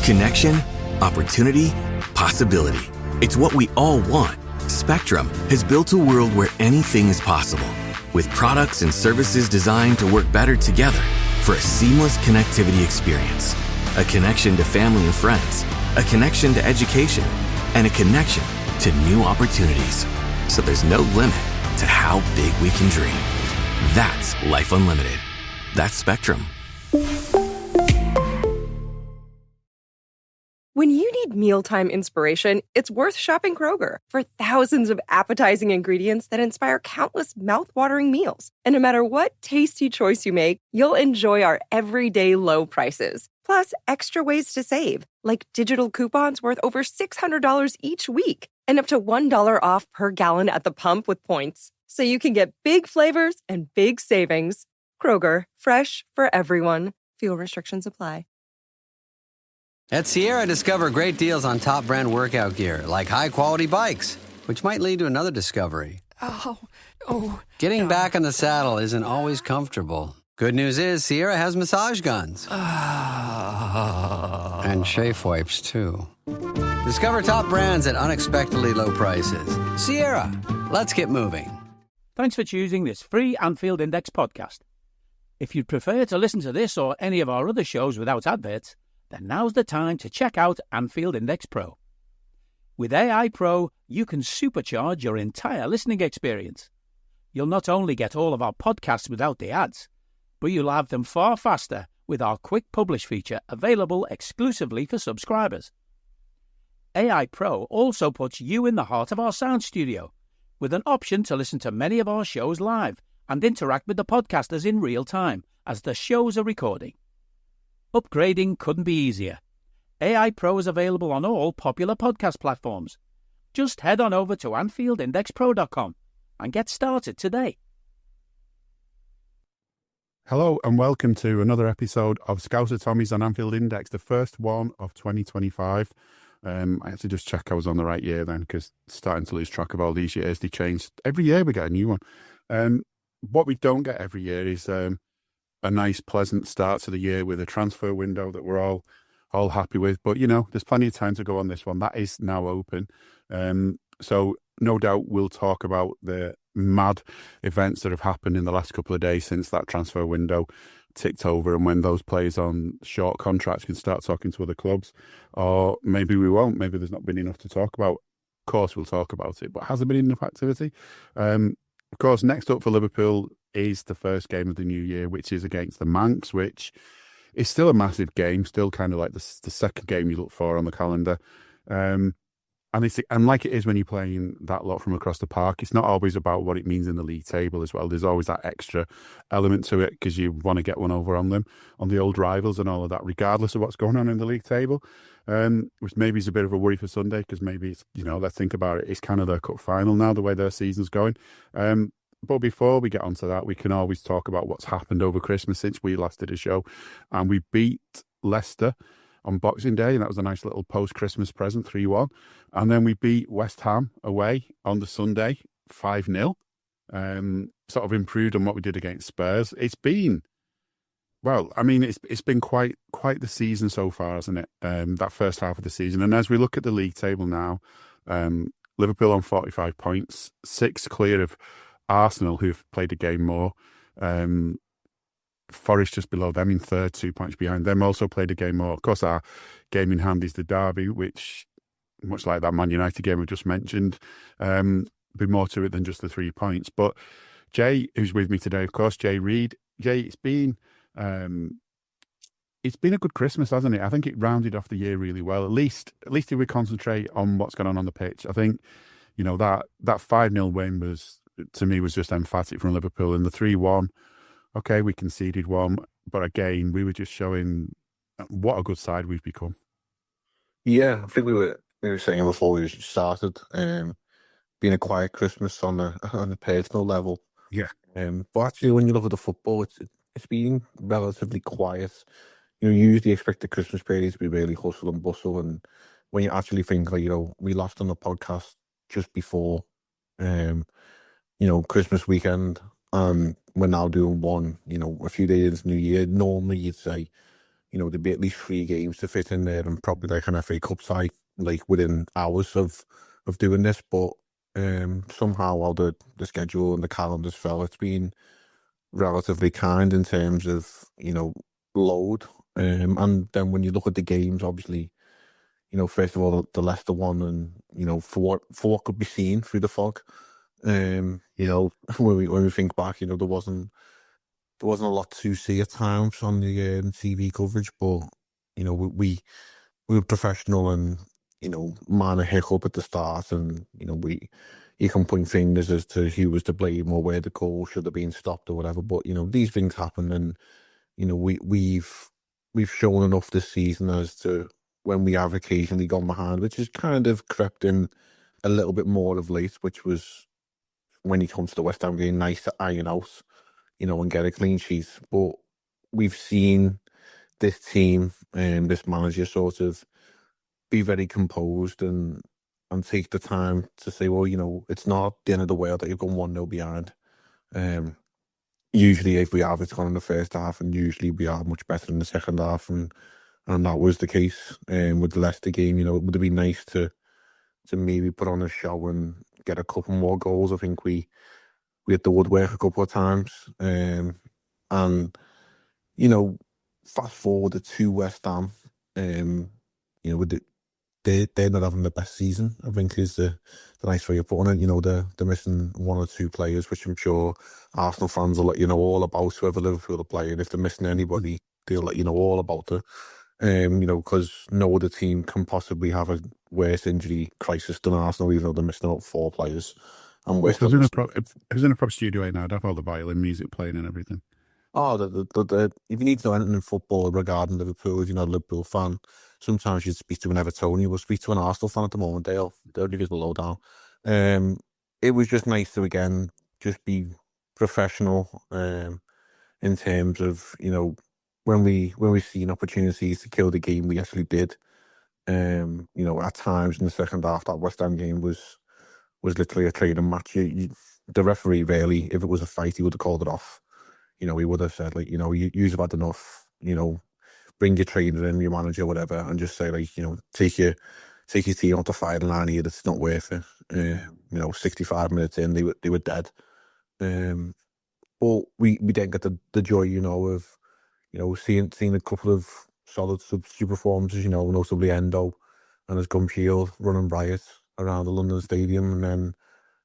Connection, opportunity, possibility. It's what we all want. Spectrum has built a world where anything is possible, with products and services designed to work better together for a seamless connectivity experience. A connection to family and friends, a connection to education, and a connection to new opportunities. So there's no limit to how big we can dream. That's life unlimited. That's Spectrum. When you need mealtime inspiration, it's worth shopping Kroger for thousands of appetizing ingredients that inspire countless mouth-watering meals. And no matter what tasty choice you make, you'll enjoy our everyday low prices. Plus, extra ways to save, like digital coupons worth over $600 each week and up to $1 off per gallon at the pump with points. So you can get big flavors and big savings. Kroger, fresh for everyone. Fuel restrictions apply. At Sierra, discover great deals on top brand workout gear, like high-quality bikes, which might lead to another discovery. Getting back on the saddle isn't always comfortable. Good news is Sierra has massage guns. And chafe wipes, too. Discover top brands at unexpectedly low prices. Sierra, let's get moving. Thanks for choosing this free Anfield Index podcast. If you'd prefer to listen to this or any of our other shows without adverts, then now's the time to check out Anfield Index Pro. With AI Pro, you can supercharge your entire listening experience. You'll not only get all of our podcasts without the ads, but you'll have them far faster with our Quick Publish feature available exclusively for subscribers. AI Pro also puts you in the heart of our sound studio, with an option to listen to many of our shows live and interact with the podcasters in real time as the shows are recording. Upgrading couldn't be easier. AI Pro is available on all popular podcast platforms. Just head on over to AnfieldIndexPro.com and get started today. Hello and welcome to another episode of Scouser Tommies on Anfield Index, the first one of 2025. I had to just check I was on the right year then, because starting to lose track of all these years. They change every year. We get a new one. What we don't get every year is a nice, pleasant start to the year with a transfer window that we're all happy with. But, you know, there's plenty of time to go on this one. That is now open. So no doubt we'll talk about the mad events that have happened in the last couple of days since that transfer window ticked over, and when those players on short contracts can start talking to other clubs. Or maybe we won't. Maybe there's not been enough to talk about. Of course, we'll talk about it. But has there been enough activity? Of course, next up for Liverpool is the first game of the new year, which is against the Manx, which is still a massive game, still kind of like the second game you look for on the calendar. And like it is when you're playing that lot from across the park, it's not always about what it means in the league table as well. There's always that extra element to it because you want to get one over on them, on the old rivals and all of that, regardless of what's going on in the league table, which maybe is a bit of a worry for Sunday because maybe it's, you know, let's think about it, it's kind of their cup final now, the way their season's going. But before we get onto that, we can always talk about what's happened over Christmas since we last did a show. And we beat Leicester on Boxing Day, and that was a nice little post-Christmas present, 3-1. And then we beat West Ham away on the Sunday, 5-0. Sort of improved on what we did against Spurs. It's been, well, I mean, it's been quite the season so far, hasn't it? That first half of the season. And as we look at the league table now, Liverpool on 45 points, 6 clear of Arsenal, who've played a game more. Forest just below them in third, 2 points behind them, also played a game more. Of course, our game in hand is the derby, which, much like that Man United game we just mentioned, be more to it than just the 3 points. But Jay, who's with me today, of course, Jay Reid. Jay, it's been a good Christmas, hasn't it? I think it rounded off the year really well. At least if we concentrate on what's going on the pitch, I think, you know, that 5-0 win was, to me, was just emphatic from Liverpool. And the 3-1, okay, we conceded one, but again, we were just showing what a good side we've become. Yeah, I think we were saying before we started, being a quiet Christmas on a personal level. Yeah. But actually, when you look at the football, it's been relatively quiet. You know, you usually expect the Christmas period to be really hustle and bustle, and when you actually think, like, you know, we lost on the podcast just before, Christmas weekend. We're now doing one, you know, a few days into New Year. Normally, you'd say there'd be at least 3 games to fit in there, and probably like an FA Cup tie, like within hours of doing this. But somehow how the schedule and the calendars fell, it's been relatively kind in terms of, load. And then when you look at the games, obviously, first of all, the Leicester one, and, for what could be seen through the fog, when we think back, there wasn't a lot to see at times on the TV coverage, but, we were professional, and, minor hiccup at the start, and, you can point fingers as to who was to blame or where the goal should have been stopped or whatever, but, these things happen, and, we've shown enough this season as to when we have occasionally gone behind, which has kind of crept in a little bit more of late, which was when it comes to the West Ham game, nice to iron out, and get a clean sheet. But we've seen this team and this manager sort of be very composed and take the time to say, well, it's not the end of the world that you've gone 1-0 behind. Usually if we have, it's gone in the first half, and usually we are much better in the second half, and that was the case with the Leicester game. It would have been nice to maybe put on a show and get a couple more goals. I think we had the woodwork a couple of times, and fast forward to West Ham, with they're not having the best season, I think, is the nice way of putting it. They're missing 1 or 2 players, which I'm sure Arsenal fans will let you know all about, whoever Liverpool are playing. If they're missing anybody, they'll let you know all about it. Because no other team can possibly have a worse injury crisis than Arsenal, even though they're missing out 4 players. And who's in a prop studio right now? I'd have all the violin music playing and everything. Oh, if you need to know anything in football regarding Liverpool, if you're not a Liverpool fan, sometimes you'd speak to an Evertonian, we'll speak to an Arsenal fan at the moment. They'll give you the lowdown. It was just nice to again just be professional in terms of, when we seen opportunities to kill the game, we actually did. At times in the second half, that West Ham game was literally a training match. The referee rarely, if it was a fight, he would have called it off. He would have said, like, you've had enough, bring your trainer in, your manager, whatever, and just say, like, take your team off the firing line here, it's not worth it. 65 minutes in, they were dead. But we didn't get the joy, of, seeing a couple of solid substitute performances, notably Endo and his Gumshield running riot around the London Stadium, and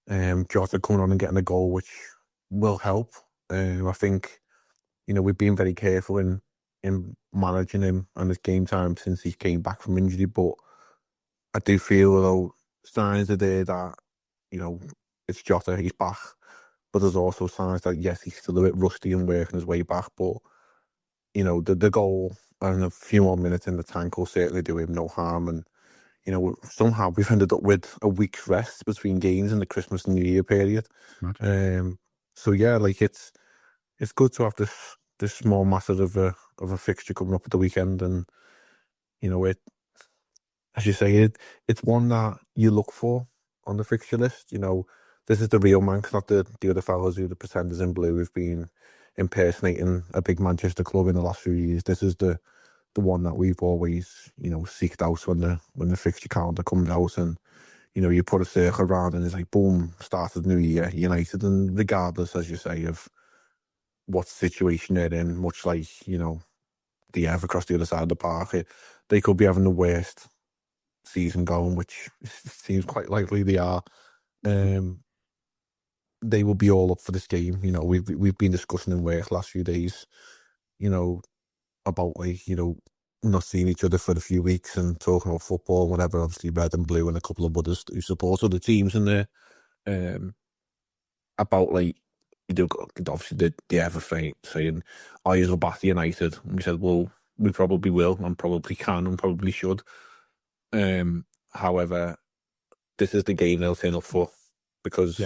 then Jota coming on and getting a goal, which will help. I think, we've been very careful in managing him and his game time since he came back from injury, but I do feel, though, signs are there that, it's Jota, he's back, but there's also signs that, yes, he's still a bit rusty and working his way back, but, the goal and a few more minutes in the tank will certainly do him no harm, and, somehow we've ended up with a week's rest between games in the Christmas and New Year period. So yeah, like it's good to have this small matter of a fixture coming up at the weekend, and it, as you say, it's one that you look for on the fixture list. This is the real Manx, not the other fellas who the pretenders in blue who've been impersonating a big Manchester club in the last few years. This is the one that we've always seeked out when the fixture calendar comes out, and you put a circle around and it's like, boom, start of the new year, United. And regardless, as you say, of what situation they're in, much like, the Ev across the other side of the park, they could be having the worst season going, which seems quite likely they are. They will be all up for this game. We've been discussing in work the last few days, about, like, not seeing each other for a few weeks and talking about football, whatever. Obviously, red and blue and a couple of others who support other teams in there. About, like, obviously the ever saying, "Oh, you'll back United." And we said, well, we probably will and probably can and probably should. However, this is the game they'll turn up for, because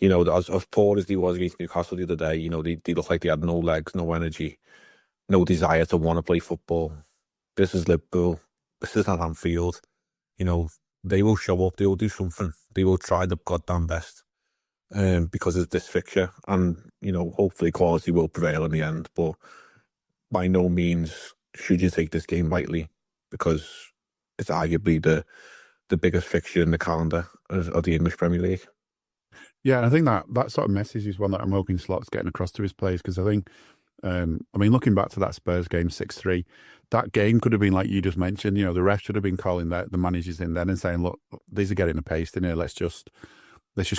as poor as he was against Newcastle the other day, they looked like they had no legs, no energy, no desire to want to play football. This is Liverpool. This is not Anfield. They will show up. They will do something. They will try the goddamn best. Because of this fixture, and hopefully quality will prevail in the end. But by no means should you take this game lightly? Because it's arguably the biggest fixture in the calendar of the English Premier League. Yeah, and I think that sort of message is one that I'm hoping Slot's getting across to his players, because I think, looking back to that Spurs game 6-3, that game could have been like you just mentioned. The ref should have been calling the managers in then and saying, look, these are getting a pace in here. Let's just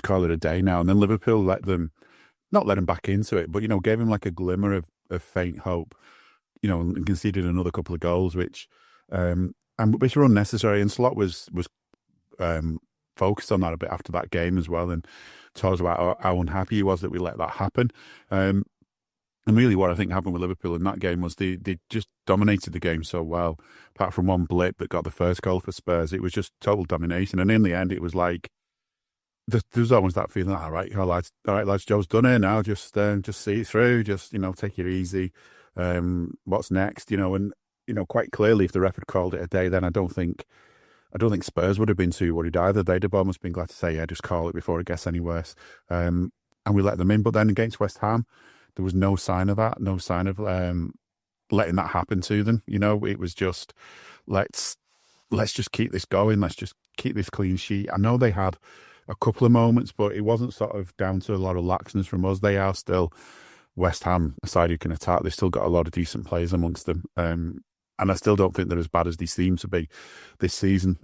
call it a day now. And then Liverpool not let them back into it, but gave him like a glimmer of faint hope. And conceded another couple of goals, which were unnecessary. And Slot was focused on that a bit after that game as well, and told us about how unhappy he was that we let that happen. And really what I think happened with Liverpool in that game was they just dominated the game so well. Apart from one blip that got the first goal for Spurs, it was just total domination. And in the end, it was like, there's always that feeling, all right, lads, Joe's done it now, just see it through, just, take it easy. What's next? And, quite clearly, if the ref had called it a day, then I don't think Spurs would have been too worried either. They'd have almost been glad to say, yeah, just call it before it gets any worse. And we let them in. But then against West Ham, there was no sign of that, no sign of letting that happen to them. It was just, let's just keep this going. Let's just keep this clean sheet. I know they had a couple of moments, but it wasn't sort of down to a lot of laxness from us. They are still, West Ham, a side who can attack. They've still got a lot of decent players amongst them. And I still don't think they're as bad as they seem to be this season.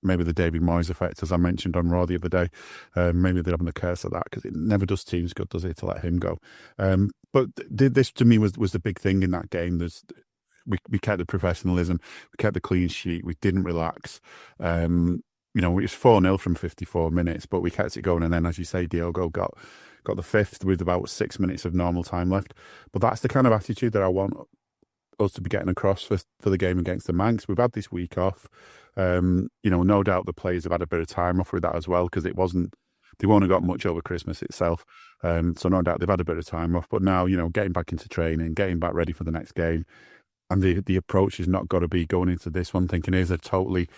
Maybe the David Moyes effect, as I mentioned on Raw the other day. Maybe they're having the curse of that, because it never does teams good, does it, to let him go? But this, to me, was the big thing in that game. We kept the professionalism, we kept the clean sheet, we didn't relax. It was 4-0 from 54 minutes, but we kept it going. And then, as you say, Diogo got the fifth with about 6 minutes of normal time left. But that's the kind of attitude that I want us to be getting across for the game against the Manx. We've had this week off. No doubt the players have had a bit of time off with that as well, because they've only got much over Christmas itself. So no doubt they've had a bit of time off. But now, getting back into training, getting back ready for the next game. And the approach has not got to be going into this one thinking, here's a totally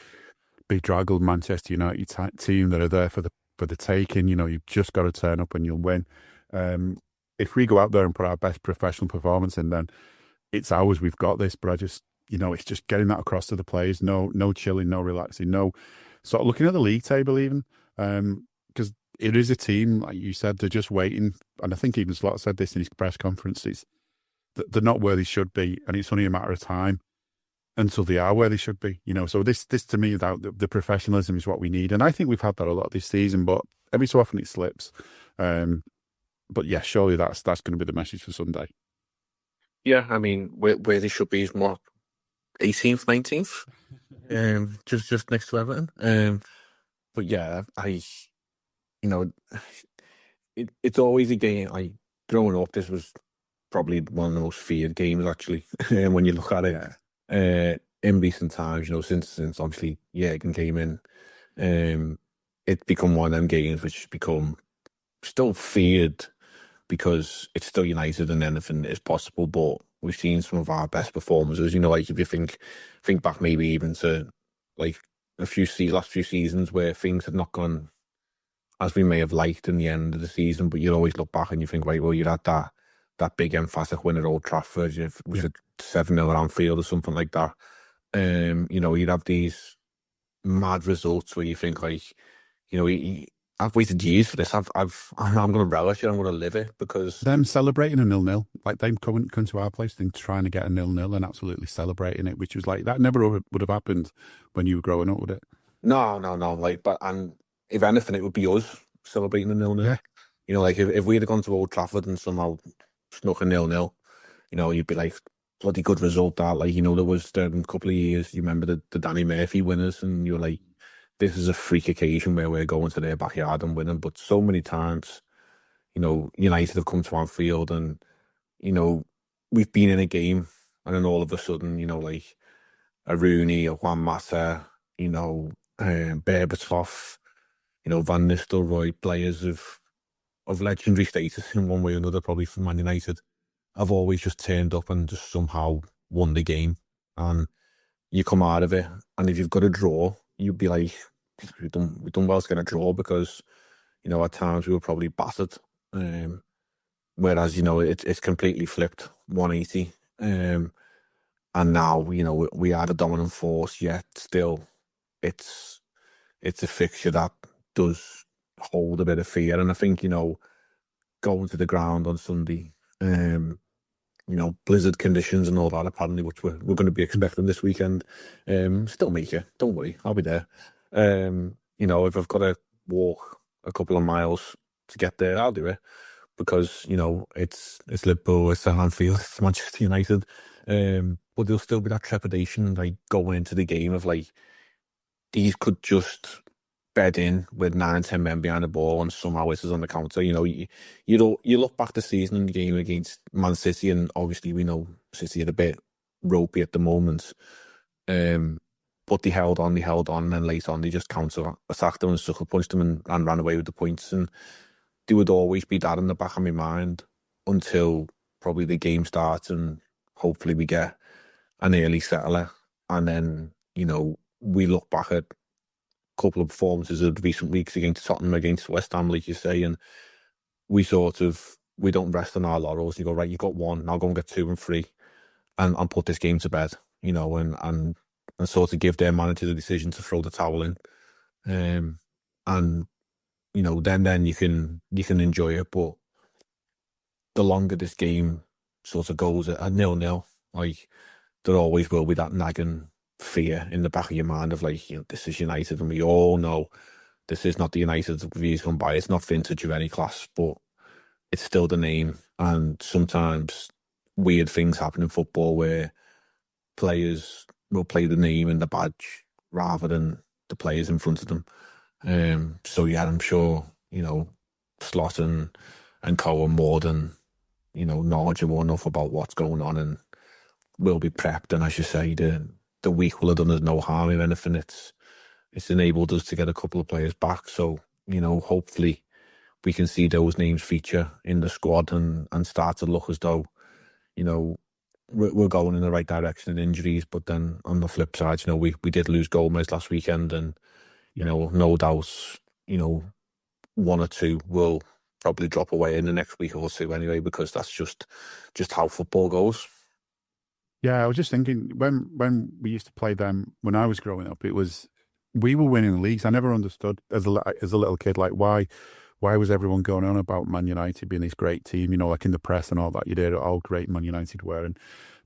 bedraggled Manchester United team that are there for the taking. You've just got to turn up and you'll win. If we go out there and put our best professional performance in, then it's ours. We've got this. But I just, it's just getting that across to the players. No chilling, no relaxing, no sort of looking at the league table even, because it is a team, like you said, they're just waiting. And I think even Slot said this in his press conferences, they're not where they should be, and it's only a matter of time until they are where they should be. So this to me, the professionalism is what we need, and I think we've had that a lot this season, but every so often it slips. But yeah, surely that's going to be the message for Sunday. Yeah, I mean, where they should be is more 18th, 19th, just next to Everton. But yeah, it's always a game. Growing up, this was probably one of the most feared games, actually, when you look at it. Yeah. In recent times, since obviously Jurgen came in, it's become one of them games which has become still feared, because it's still United and anything is possible. But we've seen some of our best performances. Like if you think back maybe even to like last few seasons where things had not gone as we may have liked in the end of the season, but you'd always look back and you think, right, well, you had that big emphatic win at Old Trafford. Was it 7-0 at Anfield or something like that? You'd have these mad results where you think I've waited years for this. I'm going to relish it. I'm going to live it, because them celebrating a 0-0, like them come to our place and trying to get a 0-0 and absolutely celebrating it, which was like that never would have happened when you were growing up, would it? No. And if anything, it would be us celebrating a 0-0. Yeah. Like if we had gone to Old Trafford and somehow snuck a 0-0, you'd be like, bloody good result that. Like, there was a couple of years, you remember the Danny Murphy winners, and you were like, this is a freak occasion where we're going to their backyard and winning. But so many times, United have come to Anfield and, we've been in a game, and then all of a sudden, like a Rooney, a Juan Mata, Berbatov, Van Nistelrooy, players of legendary status in one way or another, probably from Man United, have always just turned up and just somehow won the game. And you come out of it, and if you've got a draw, you'd be like, we've done well to get a draw, because, at times we were probably battered. Whereas, it's completely flipped 180. And now, you know, we are the dominant force, yet still it's a fixture that does hold a bit of fear. And I think, you know, going to the ground on Sunday, you know, blizzard conditions and all that, apparently, which we're going to be expecting this weekend, still make it. Don't worry, I'll be there. You know, if I've got to walk a couple of miles to get there, I'll do it, because, you know, it's Liverpool, it's Anfield, it's Manchester United. But there'll still be that trepidation, like, going into the game of, like, these could just bed in with 9-10 men behind the ball and somehow this is on the counter. You know, you look back the season in the game against Man City, and obviously we know City are a bit ropey at the moment. But they held on, and then later on they just counter-attacked them and sucker punched them and ran away with the points. And there would always be that in the back of my mind until probably the game starts and hopefully we get an early settler. And then, you know, we look back at a couple of performances of recent weeks against Tottenham, against West Ham, like you say, and we don't rest on our laurels. You go, right, you got one, now go and get 2 and 3 and put this game to bed, you know, and sort of give their manager the decision to throw the towel in. And, you know, then you can enjoy it. But the longer this game sort of goes at 0-0, like, there always will be that nagging fear in the back of your mind of, like, you know, this is United, and we all know this is not the United that we've come by. It's not vintage of any class, but it's still the name. And sometimes weird things happen in football where players will play the name and the badge rather than the players in front of them. So yeah, I'm sure, you know, Slot and Co are more than, you know, knowledgeable enough about what's going on, and will be prepped. And as you say, the week will have done us no harm. If anything, it's enabled us to get a couple of players back. So, you know, hopefully we can see those names feature in the squad and start to look as though, you know, we're going in the right direction in injuries. But then on the flip side, you know, we did lose Gomez last weekend, and, you know, no doubt, you know, 1 or 2 will probably drop away in the next week or 2 anyway, because that's just how football goes. Yeah, I was just thinking, when we used to play them when I was growing up, we were winning the leagues. I never understood as a little kid, like, why was everyone going on about Man United being this great team, you know, like in the press and all that. You did how great Man United were. And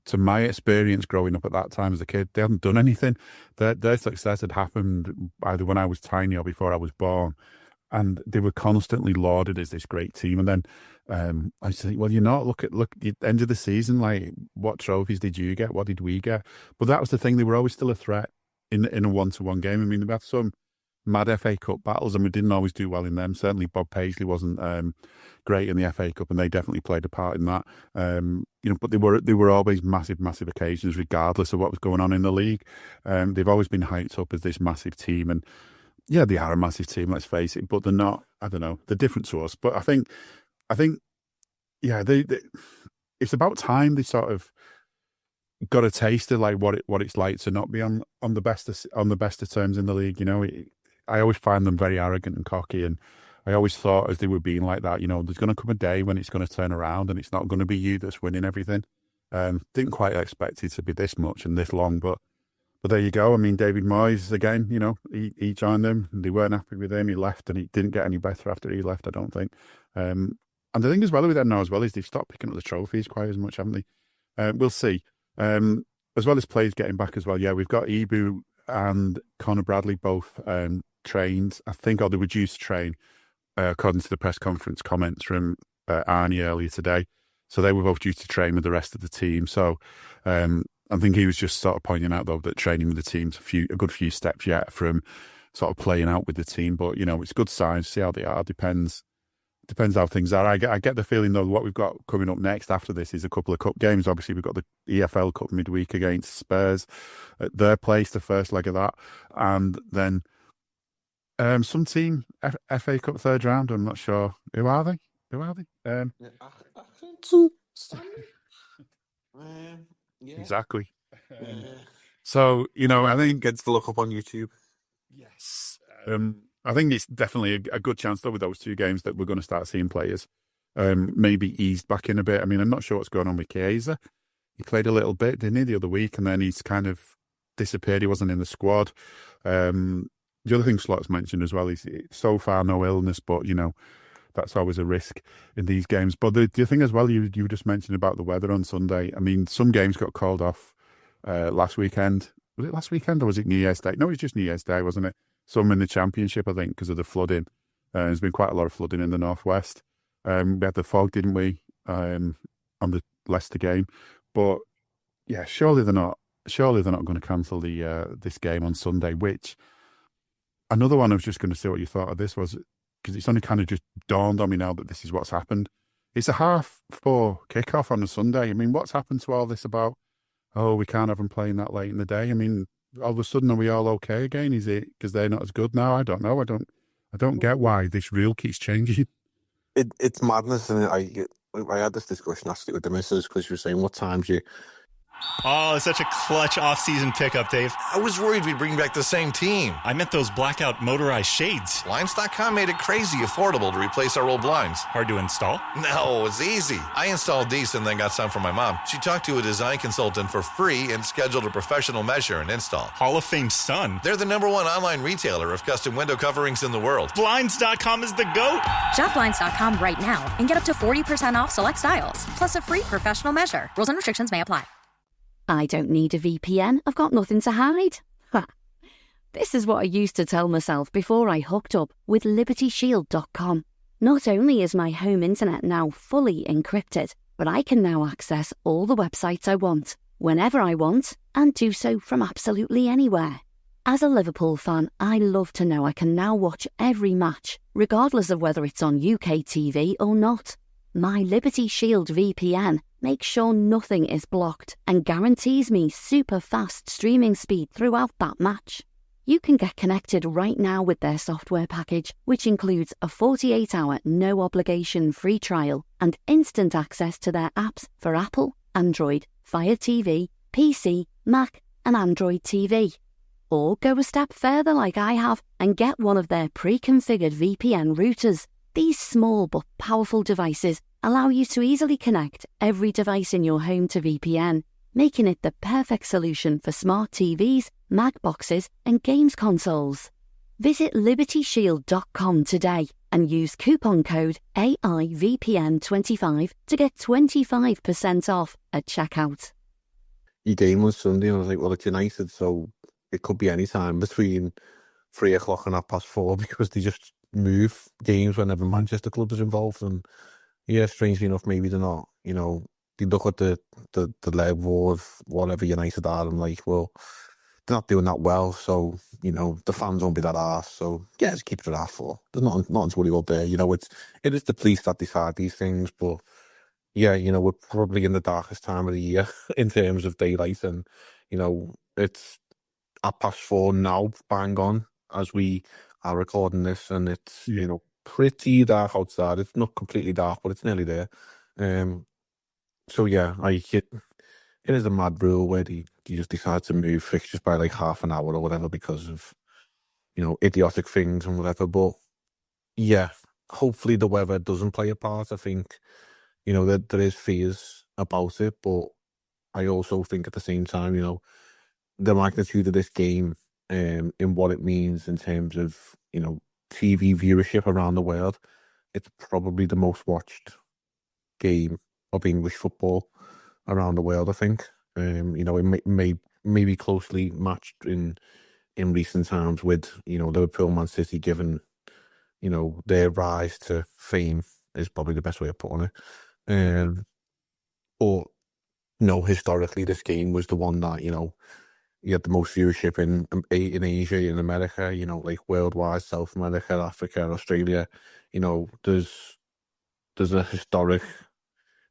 to my experience growing up at that time as a kid, they hadn't done anything. Their success had happened either when I was tiny or before I was born. And they were constantly lauded as this great team. And then I said, well, you're not. Look at the end of the season, like, what trophies did you get? What did we get? But that was the thing. They were always still a threat in a one-to-one game. I mean, we had some mad FA Cup battles, and we didn't always do well in them. Certainly Bob Paisley wasn't great in the FA Cup, and they definitely played a part in that. You know, but they were always massive occasions, regardless of what was going on in the league. They've always been hyped up as this massive team, and yeah, they are a massive team, let's face it, but they're not, I don't know, they're different to us. But I think, yeah, they it's about time they sort of got a taste of, like, what it's like to not be on the best of terms in the league. You know, I always find them very arrogant and cocky, and I always thought, as they were being like that, you know, there's going to come a day when it's going to turn around, and it's not going to be you that's winning everything. Didn't quite expect it to be this much and this long, but there you go. I mean, David Moyes, again, you know, he joined them. They weren't happy with him. He left, and he didn't get any better after he left, I don't think. And the thing as well with them now as well is they've stopped picking up the trophies quite as much, haven't they? We'll see. As well as players getting back as well. Yeah, we've got Ibu and Conor Bradley both trained, I think, or they were due to train, according to the press conference comments from Arne earlier today. So they were both due to train with the rest of the team. So I think he was just sort of pointing out, though, that training with the team's a good few steps yet from sort of playing out with the team. But, you know, it's good signs. See how they are. Depends how things are. I get the feeling, though, what we've got coming up next after this is a couple of cup games. Obviously, we've got the EFL Cup midweek against Spurs at their place, the first leg of that. And then some team, FA Cup third round. I'm not sure. Who are they? Yeah. Exactly. So, you know, I think Gets to look up on YouTube. yes. I think it's definitely a good chance, though, with those 2 games that we're going to start seeing players maybe eased back in a bit. I mean, I'm not sure what's going on with Chiesa. He played a little bit, didn't he, the other week, and then he's kind of disappeared. He wasn't in the squad. The other thing Slot's mentioned as well is so far no illness, but, that's always a risk in these games. But the thing as well, you just mentioned about the weather on Sunday. I mean, some games got called off last weekend. Was it last weekend or was it New Year's Day? No, it was just New Year's Day, wasn't it? Some in the Championship, I think, because of the flooding. There's been quite a lot of flooding in the northwest. We had the fog, didn't we, on the Leicester game? But yeah, surely they're not going to cancel this game on Sunday. Which another one I was just going to see what you thought of this was, because it's only kind of just dawned on me now that this is what's happened. It's a 4:30 kickoff on a Sunday. I mean, what's happened to all this about? Oh, we can't have them playing that late in the day. I mean, all of a sudden, are we all okay again? Is it because they're not as good now? I don't know. I don't get why this rule keeps changing. It's madness, and I had this discussion actually with the missus because she was saying, what time's you? Oh, it's such a clutch off-season pickup, Dave. I was worried we'd bring back the same team. I meant those blackout motorized shades. Blinds.com made it crazy affordable to replace our old blinds. Hard to install? No, it's easy. I installed these and then got some for my mom. She talked to a design consultant for free and scheduled a professional measure and install. Hall of Fame son. They're the #1 online retailer of custom window coverings in the world. Blinds.com is the GOAT. Shop Blinds.com right now and get up to 40% off select styles, plus a free professional measure. Rules and restrictions may apply. I don't need a VPN. I've got nothing to hide. This is what I used to tell myself before I hooked up with LibertyShield.com. Not only is my home internet now fully encrypted, but I can now access all the websites I want, whenever I want, and do so from absolutely anywhere. As a Liverpool fan, I love to know I can now watch every match, regardless of whether it's on UK TV or not. My Liberty Shield VPN makes sure nothing is blocked and guarantees me super fast streaming speed throughout that match. You can get connected right now with their software package, which includes a 48-hour no-obligation free trial and instant access to their apps for Apple, Android, Fire TV, PC, Mac and Android TV. Or go a step further like I have and get one of their pre-configured VPN routers. These small but powerful devices allow you to easily connect every device in your home to VPN, making it the perfect solution for smart TVs, Mac boxes, and games consoles. Visit LibertyShield.com today and use coupon code AIVPN25 to get 25% off at checkout. Your game was Sunday, and I was like, well, it's United, so it could be any time between 3 o'clock and 4:30 because they just move games whenever Manchester club is involved. And yeah, strangely enough, maybe they're not. They look at the level of whatever United are and like, well, they're not doing that well, so the fans won't be that arse. So yeah, just keep it at 4:30. There's nothing to worry about there. It is the police that decide these things, but yeah, we're probably in the darkest time of the year in terms of daylight, and it's 4:30 now, bang on, as we are recording this, and it's pretty dark outside. It's not completely dark, but it's nearly there. So yeah, it is a mad rule where you just decide to move fixtures by like half an hour or whatever because of idiotic things and whatever. But yeah, hopefully the weather doesn't play a part. I think that there is fears about it, but I also think at the same time, the magnitude of this game, in what it means in terms of TV viewership around the world, it's probably the most watched game of English football around the world. I think it may be closely matched in recent times with Liverpool, Man City, given their rise to fame is probably the best way of putting it. But historically, this game was the one that you had the most viewership in Asia, in America, like worldwide, South America, Africa, Australia. There's a historic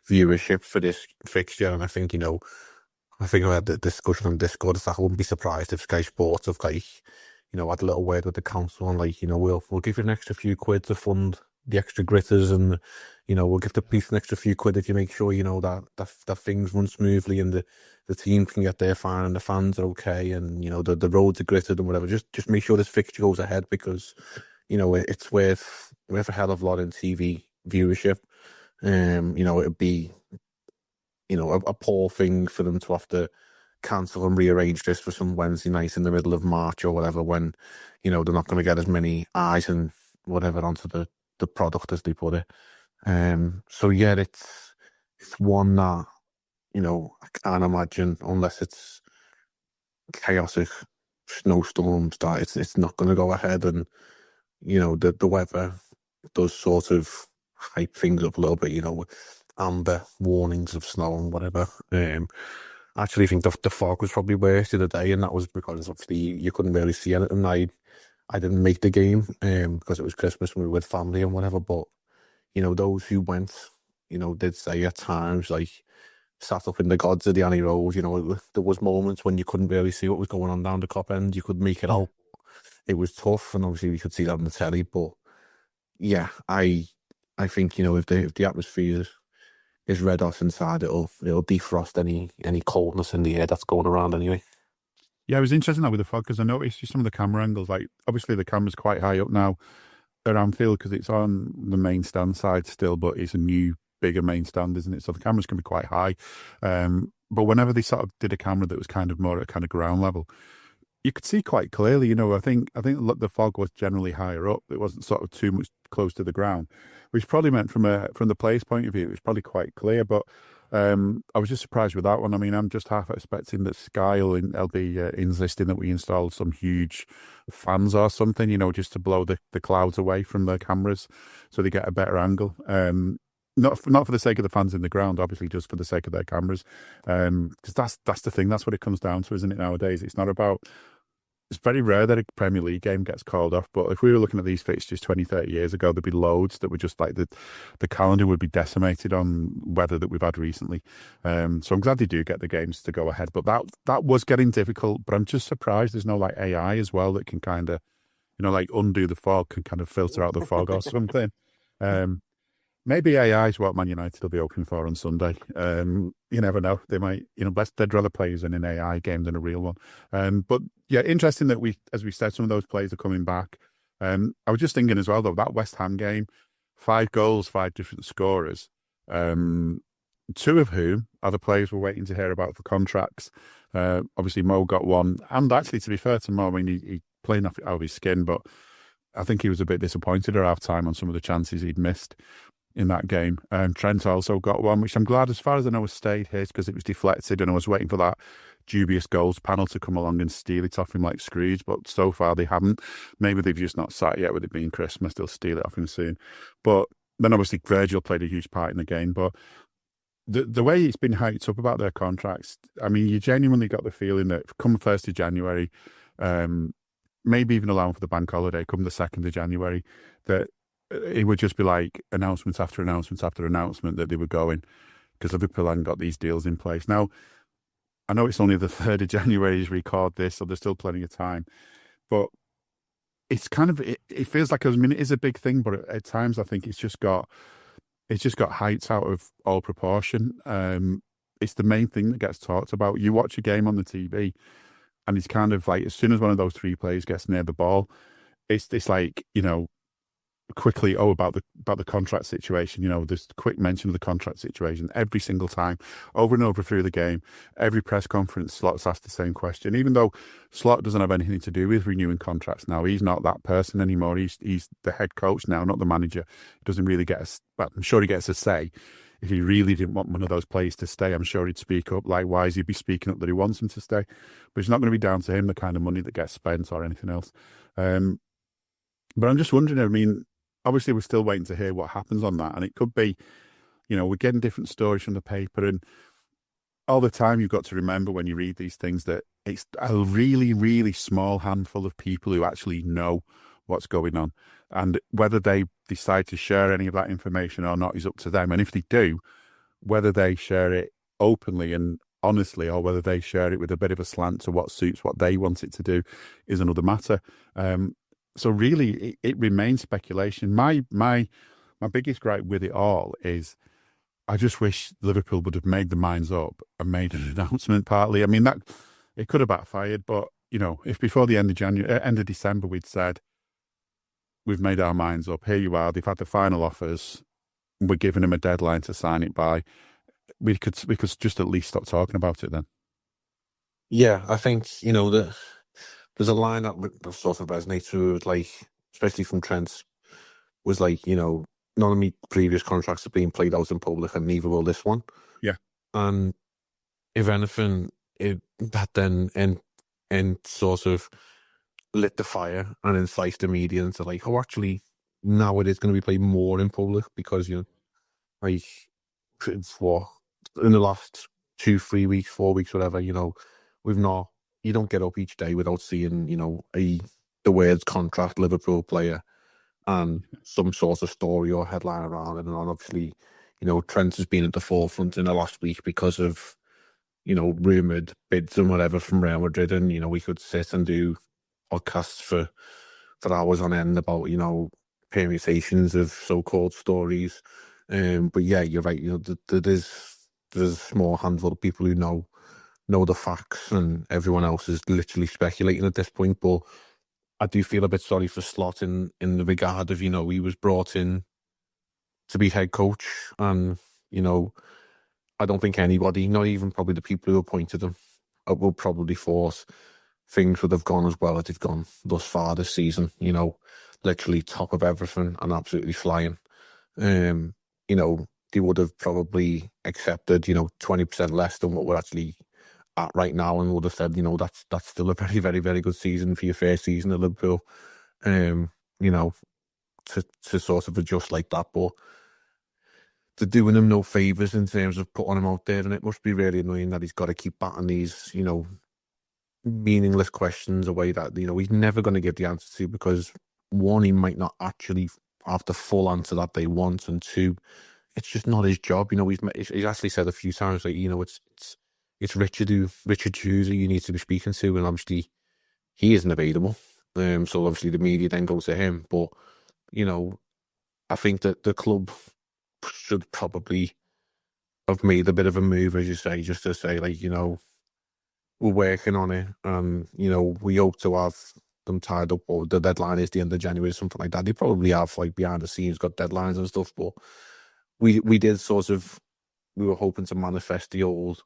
viewership for this fixture, and I think I had the discussion on Discord. I wouldn't be surprised if Sky Sports have had a little word with the council and we'll give you an extra few quid to fund the extra gritters, and we'll give the police an extra few quid if you make sure that things run smoothly and the team can get there fine and the fans are okay, and the roads are gritted and whatever. Just make sure this fixture goes ahead because it's worth a hell of a lot in TV viewership. It'd be a poor thing for them to have to cancel and rearrange this for some Wednesday night in the middle of March or whatever, when, they're not going to get as many eyes and whatever onto the product, as they put it. So yeah, it's one that, I can't imagine, unless it's chaotic snowstorms, that it's not going to go ahead. And, the weather does sort of hype things up a little bit, with amber warnings of snow and whatever. I actually think the fog was probably worse the other day, and that was because obviously you couldn't really see anything. I didn't make the game because it was Christmas and we were with family and whatever, but, those who went, did say at times, like, sat up in the gods of the Annie Road, there was moments when you couldn't really see what was going on down the Cop End. You could make it out. It was tough, and obviously we could see that on the telly, but yeah, I think, if the atmosphere is red hot inside, it'll defrost any coldness in the air that's going around anyway. Yeah, it was interesting that with the fog, because I noticed some of the camera angles, like, obviously the camera's quite high up now at Anfield because it's on the main stand side still, but it's a new, bigger main stand, isn't it? So the cameras can be quite high. But whenever they sort of did a camera that was kind of more at kind of ground level, you could see quite clearly, I think the fog was generally higher up. It wasn't sort of too much close to the ground, which probably meant from the player's point of view, it was probably quite clear. But I was just surprised with that one. I mean, I'm just half expecting that Sky will be insisting that we install some huge fans or something, just to blow the clouds away from the cameras so they get a better angle. Not for the sake of the fans in the ground, obviously, just for the sake of their cameras. Because that's the thing. That's what it comes down to, isn't it, nowadays? It's very rare that a Premier League game gets called off, but if we were looking at these fixtures 20, 30 years ago, there'd be loads that were just like the calendar would be decimated on weather that we've had recently. So I'm glad they do get the games to go ahead, but that was getting difficult. But I'm just surprised there's no like AI as well that can kind of, like undo the fog, can kind of filter out the fog or something. Maybe AI is what Man United will be hoping for on Sunday. You never know. They might, they'd rather play as in an AI game than a real one. But yeah, interesting that as we said, some of those players are coming back. I was just thinking as well, though, that West Ham game, 5 goals, 5 different scorers, 2 of whom are the players we're waiting to hear about for contracts. Obviously, Mo got one. And actually, to be fair to Mo, I mean, he played out of his skin, but I think he was a bit disappointed at half-time on some of the chances he'd missed in that game. Trent also got one, which I'm glad, as far as I know, has stayed his because it was deflected, and I was waiting for that dubious goals panel to come along and steal it off him like Scrooge, but so far they haven't. Maybe they've just not sat yet with it being Christmas. They'll steal it off him soon. But then obviously Virgil played a huge part in the game, but the way it's been hyped up about their contracts, I mean, you genuinely got the feeling that come 1st of January, maybe even allowing for the bank holiday, come the 2nd of January, that it would just be like announcement after announcement after announcement that they were going, because Liverpool hadn't got these deals in place. Now, I know it's only the 3rd of January as we record this, so there's still plenty of time. But it's kind of, it feels like, I mean, it is a big thing, but at times I think it's just got heights out of all proportion. It's the main thing that gets talked about. You watch a game on the TV, and it's kind of like, as soon as one of those 3 players gets near the ball, it's like, quickly, about the contract situation. There's quick mention of the contract situation every single time, over and over through the game. Every press conference, Slot's asked the same question, even though Slot doesn't have anything to do with renewing contracts now. He's not that person anymore. He's the head coach now, not the manager. He doesn't really I'm sure he gets a say. If he really didn't want one of those players to stay, I'm sure he'd speak up. Likewise, he'd be speaking up that he wants him to stay. But it's not going to be down to him, the kind of money that gets spent or anything else. But I'm just wondering, I mean, obviously, we're still waiting to hear what happens on that. And it could be, we're getting different stories from the paper. And all the time, you've got to remember when you read these things that it's a really, really small handful of people who actually know what's going on. And whether they decide to share any of that information or not is up to them. And if they do, whether they share it openly and honestly, or whether they share it with a bit of a slant to what suits what they want it to do, is another matter. So really, it remains speculation. My biggest gripe with it all is I just wish Liverpool would have made their minds up and made an announcement partly. I mean, that it could have backfired, but, if before the end of December, we'd said, we've made our minds up, here you are, they've had the final offers, we're giving them a deadline to sign it by. we could just at least stop talking about it then. Yeah, I think, there's a line that sort of resonates with, like, especially from Trent, was like, none of my previous contracts have been played out in public, and neither will this one. Yeah. And if anything, that then and sort of lit the fire and enticed the media into like, oh, actually, now it is going to be played more in public because, like, what, in the last 2, 3 weeks, 4 weeks, whatever, you don't get up each day without seeing, the words contract Liverpool player and some sort of story or headline around it. And obviously, Trent has been at the forefront in the last week because of, rumoured bids and whatever from Real Madrid. And, we could sit and do podcasts for hours on end about, permutations of so-called stories. But yeah, you're right. There's a small handful of people who know the facts, and everyone else is literally speculating at this point. But I do feel a bit sorry for Slot in the regard of, he was brought in to be head coach, and, I don't think anybody, not even probably the people who appointed him, will probably thought things would have gone as well as they've gone thus far this season. Literally top of everything and absolutely flying. They would have probably accepted, 20% less than what we're actually at right now, and would have said, that's still a very, very, very good season for your first season at Liverpool. To sort of adjust like that, but they're doing him no favours in terms of putting him out there, and it must be really annoying that he's got to keep batting these, meaningless questions away that, he's never going to give the answer to, because one, he might not actually have the full answer that they want, and two, it's just not his job. He's actually said a few times, like, it's Richard Hughes who you need to be speaking to, and obviously he isn't available. So obviously the media then goes to him. But, I think that the club should probably have made a bit of a move, as you say, just to say, like, we're working on it, and, we hope to have them tied up, or the deadline is the end of January, something like that. They probably have, like, behind the scenes got deadlines and stuff, but we did sort of, we were hoping to manifest the old,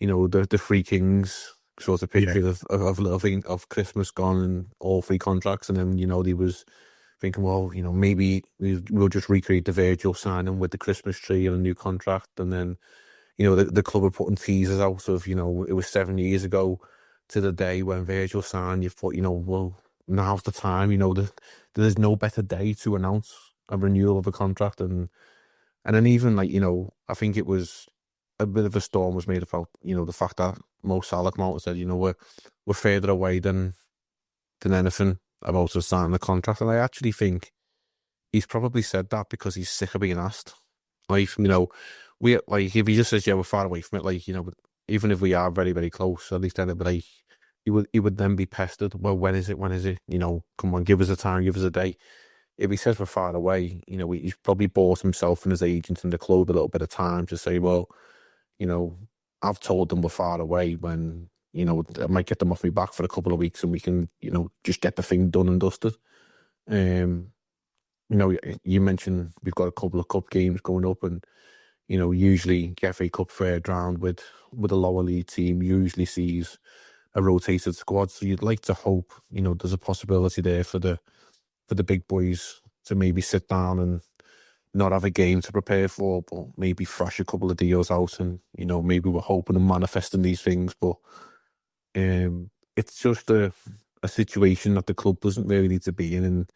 the Three Kings sort of picture of Christmas gone and all 3 contracts, and then, he was thinking, well, maybe we'll just recreate the Virgil signing with the Christmas tree and a new contract, and then, the club are putting teasers out of, it was 7 years ago to the day when Virgil signed. You thought, well, now's the time. There's no better day to announce a renewal of a contract, and then even, like, I think it was a bit of a storm was made about, the fact that Mo Salah came out and said, we're further away than anything about us signing the contract. And I actually think he's probably said that because he's sick of being asked. Like, we, like, if he just says, yeah, we're far away from it, like, even if we are very, very close, at least then it'd be like, he would then be pestered. Well, when is it? Come on, give us a time, give us a day. If he says we're far away, he's probably bought himself and his agent and the club a little bit of time to say, well, I've told them we're far away, when, I might get them off me back for a couple of weeks and we can, just get the thing done and dusted. You mentioned we've got a couple of cup games going up, and, usually the FA Cup third round with a lower league team usually sees a rotated squad. So you'd like to hope, there's a possibility there for the big boys to maybe sit down and not have a game to prepare for, but maybe thrash a couple of deals out, and, maybe we're hoping and manifesting these things. But it's just a situation that the club doesn't really need to be in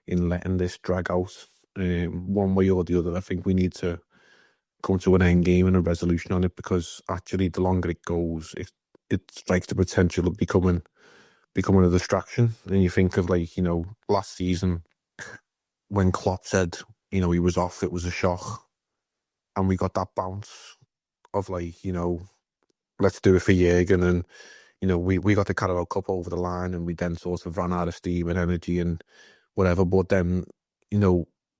letting this drag out one way or the other. I think we need to come to an end game and a resolution on it, because actually the longer it goes, it strikes the potential of becoming a distraction. And you think of, like, last season when Klopp said, he was off, it was a shock, and we got that bounce of, like, let's do it for Jurgen, and, we got the Carabao Cup over the line, and we then sort of ran out of steam and energy and whatever. But then,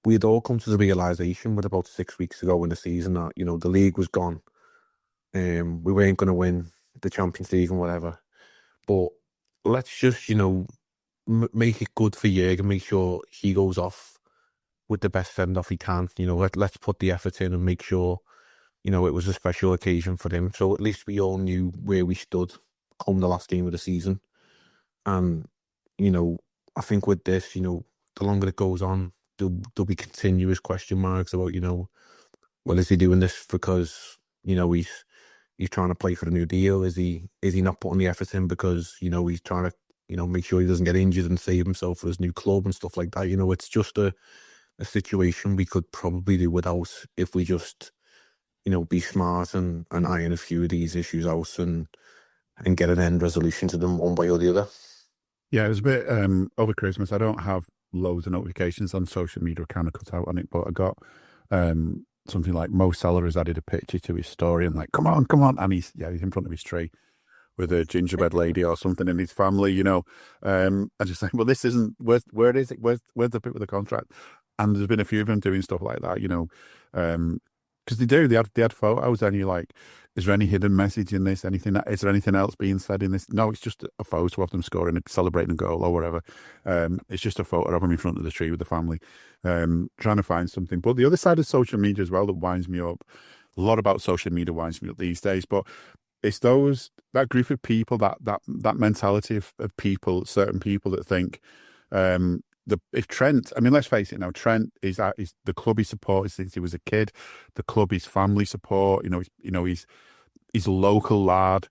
we had all come to the realisation with about 6 weeks ago in the season that, the league was gone. We weren't going to win the Champions League and whatever. But let's just, make it good for Jurgen, make sure he goes off with the best send-off he can. Let's put the effort in and make sure you know, it was a special occasion for him. So at least we all knew where we stood come the last game of the season. And, you know, I think with this, you know, the longer it goes on, there'll be continuous question marks about, you know, well, is he doing this because, you know, he's trying to play for a new deal? Is he not putting the effort in because, you know, he's trying to, you know, make sure he doesn't get injured and save himself for his new club and stuff like that? You know, it's just a situation we could probably do without if we just, you know, be smart and iron a few of these issues out and get an end resolution to them one way or the other. Yeah, it was a bit over Christmas. I don't have loads of notifications on social media, kind of cut out on it, but I got something like Mo Salah has added a picture to his story and like, come on, and he's in front of his tree with a gingerbread lady or something in his family, you know. I just think, well, this isn't where is it? Where's the bit with the contract? And there's been a few of them doing stuff like that, you know, because they had photos, and you're like, is there any hidden message in this? Is there anything else being said in this? No, it's just a photo of them scoring, celebrating a goal or whatever. It's just a photo of them in front of the tree with the family, trying to find something. But the other side of social media as well that winds me up, a lot about social media winds me up these days, but it's that group of people, that mentality of people, certain people that think, if Trent, I mean, let's face it now, Trent is the club he supported since he was a kid, the club his family support. He's a local lad.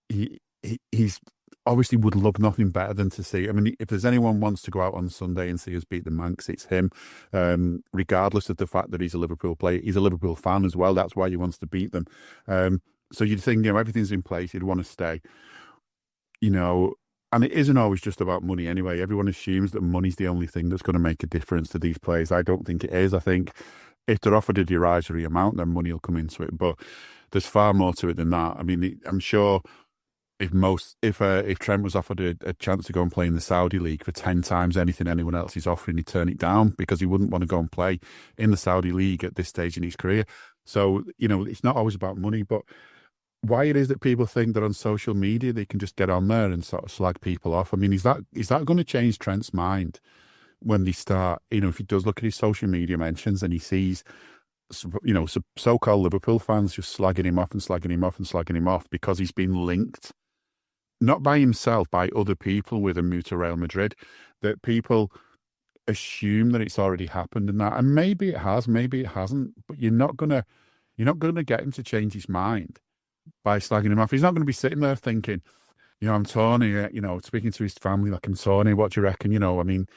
He's obviously would love nothing better than to see. I mean, if there's anyone wants to go out on Sunday and see us beat the Manx, it's him. Regardless of the fact that he's a Liverpool player, he's a Liverpool fan as well. That's why he wants to beat them. So you'd think, you know, everything's in place. He'd want to stay. You know. And it isn't always just about money anyway. Everyone assumes that money's the only thing that's going to make a difference to these players. I don't think it is. I think if they're offered a derisory amount, then money will come into it. But there's far more to it than that. I mean, I'm sure if Trent was offered a chance to go and play in the Saudi League for 10 times anything anyone else is offering, he'd turn it down because he wouldn't want to go and play in the Saudi League at this stage in his career. So, you know, it's not always about money, but why it is that people think that on social media they can just get on there and sort of slag people off. I mean, is that going to change Trent's mind when they start, you know, if he does look at his social media mentions and he sees, you know, so-called Liverpool fans just slagging him off and slagging him off and slagging him off because he's been linked, not by himself, by other people with a move to Real Madrid, that people assume that it's already happened and that, and maybe it has, maybe it hasn't, but you're not gonna get him to change his mind by slagging him off. He's not going to be sitting there thinking, you know, I'm torn here, you know, speaking to his family like, I'm torn here, what do you reckon? You know, I mean,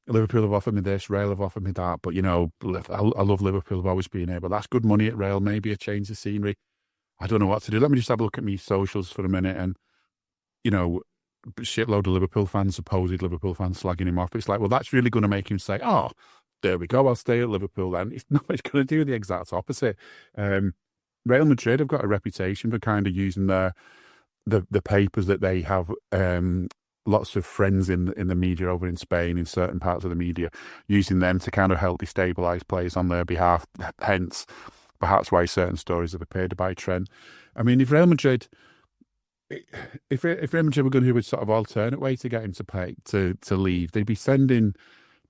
Liverpool have offered me this, Real have offered me that, but, you know, I love Liverpool, I've always been here, but that's good money at Real, maybe a change of scenery. I don't know what to do. Let me just have a look at me socials for a minute and, you know, shitload of Liverpool fans, supposed Liverpool fans slagging him off. It's like, well, that's really going to make him say, oh, there we go, I'll stay at Liverpool then. It's going to do the exact opposite. Real Madrid have got a reputation for kind of using the papers that they have, lots of friends in the media over in Spain, in certain parts of the media, using them to kind of help destabilise players on their behalf. Hence, perhaps why certain stories have appeared about Trent. I mean, if Real Madrid were going to do a sort of alternate way to get him to leave, they'd be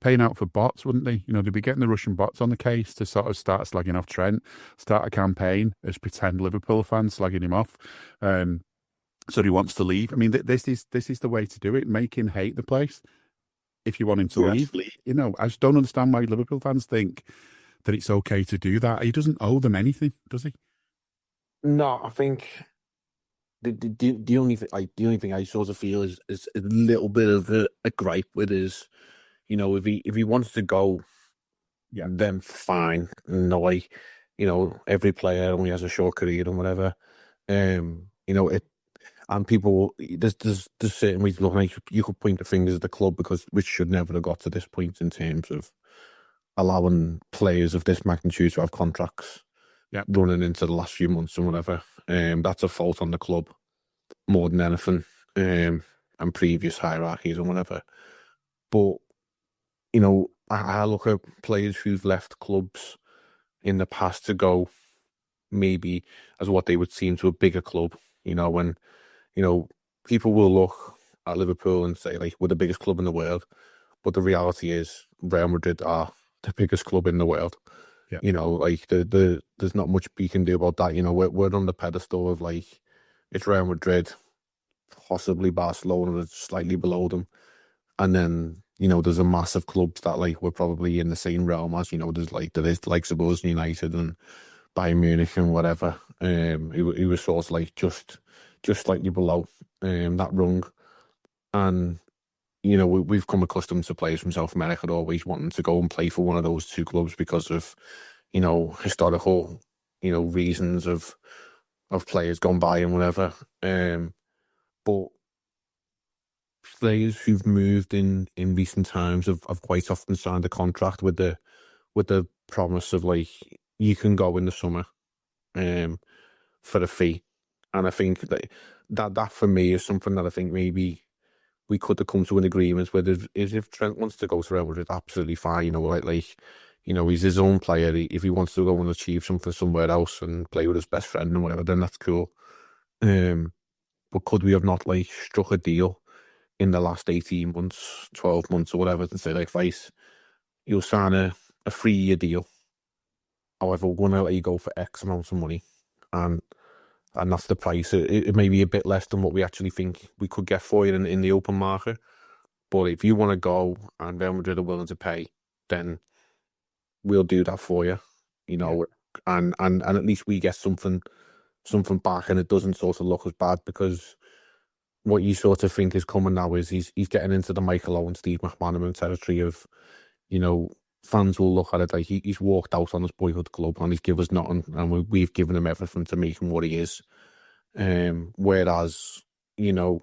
paying out for bots, wouldn't they? You know, they'd be getting the Russian bots on the case to sort of start slagging off Trent, start a campaign as pretend Liverpool fans slagging him off. So he wants to leave. I mean, this is the way to do it. Make him hate the place if you want him to leave. You know, I just don't understand why Liverpool fans think that it's okay to do that. He doesn't owe them anything, does he? No, I think the only thing I sort of feel is a little bit of a gripe with his. You know, if he wants to go, yeah, then fine. No, like, you know, every player only has a short career and whatever. You know, and people, there's certain ways to look like you could point the fingers at the club which should never have got to this point in terms of allowing players of this magnitude to have contracts running into the last few months and whatever. That's a fault on the club more than anything, and previous hierarchies and whatever. But you know, I look at players who've left clubs in the past to go maybe as what they would seem to a bigger club, you know, when, you know, people will look at Liverpool and say, like, we're the biggest club in the world. But the reality is Real Madrid are the biggest club in the world. Yeah. You know, like there's not much we can do about that. You know, we're on the pedestal of like it's Real Madrid, possibly Barcelona that's slightly below them, and then you know there's a massive clubs that like we're probably in the same realm as. You know, there is the likes of us, United and Bayern Munich and whatever. He was sort of like just slightly below that rung, and you know we've come accustomed to players from South America always wanting to go and play for one of those two clubs because of you know historical reasons of players gone by and whatever. But players who've moved in recent times have quite often signed a contract with the promise of like you can go in the summer for a fee. And I think that for me is something that I think maybe we could have come to an agreement with. Is if Trent wants to go to Real Madrid, absolutely fine. You know, like you know, he's his own player. If he wants to go and achieve something somewhere else and play with his best friend and whatever, then that's cool. But could we have not like struck a deal in the last 18 months, 12 months or whatever and say like, Vice, you'll sign a 3-year deal. However, we're going to let you go for X amount of money. And that's the price. It may be a bit less than what we actually think we could get for you in the open market. But if you want to go and Real Madrid are willing to pay, then we'll do that for you. You know, and at least we get something back, and it doesn't sort of look as bad, because what you sort of think is coming now is he's getting into the Michael Owen, Steve McManaman territory of, you know, fans will look at it like he's walked out on his boyhood club and he's given us nothing, and we've given him everything to make him what he is. Whereas, you know,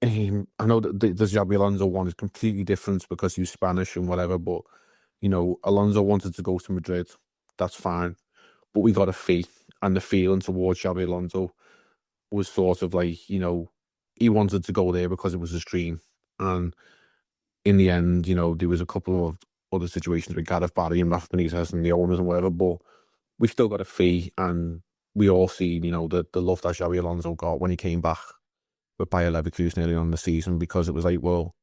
I know that the Xabi Alonso one is completely different because he's Spanish and whatever, but, you know, Alonso wanted to go to Madrid. That's fine. But we got a fee, and the feeling towards Xabi Alonso was sort of like, you know, he wanted to go there because it was his dream. And in the end, you know, there was a couple of other situations with Gareth Barry and Rafa Benitez and the owners and whatever, but we still got a fee, and we all seen, you know, the love that Xabi Alonso got when he came back with Bayer Leverkusen early on in the season, because it was like, well,